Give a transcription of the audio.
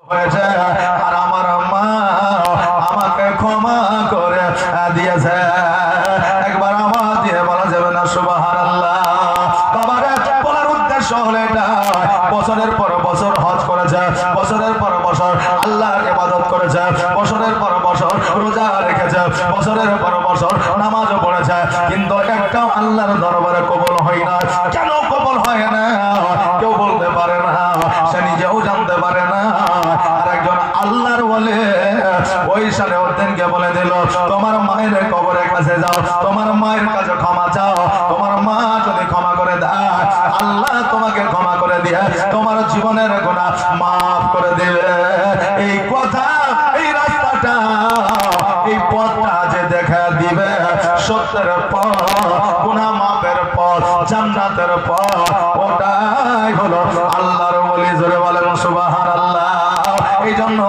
হয়েছে আর আমার মা আমাকে ক্ষমা করে দিয়েছে। একবার আওয়াজ দিয়ে বলা যাবে না সুবহানাল্লাহ? বাবারে বলার উদ্দেশ্য হলো এটা, বছরের পর বছর হজ করেছে, বছরের পর বছর আল্লাহর ইবাদত করেছে, বছরের পর বছর রোজা রেখেছে, বছরের পর বছর নামাজও পড়েছে, কিন্তু একটাও আল্লাহর দরবারে কবুল হয় না। কেন কবুল হয় না কেউ বলতে পারে না, সে নিজেও জানতে পারে না। আর একজন আল্লাহর বলে ওই সালে ওদেরকে বলে দিল, তোমার মায়ের কবরের কাছে যাও, তোমার মায়ের কাছে ক্ষমা চাও, তোমার মা যদি ক্ষমা করে দেয় আল্লাহ তোমাকে ক্ষমা করে দিয়ে তোমার জীবনের গুনাহ মাফ করে দেবে। এই কথা, এই রাস্তাটা, এই পথটা যে দেখা দিবে সত্যের পথ, গুনাহ মাফের পথ, জান্নাতের পথ, ওটাই হলো আল্লাহর ওলি। জোরে বলেন সুবহানাল্লাহ। এই জন্য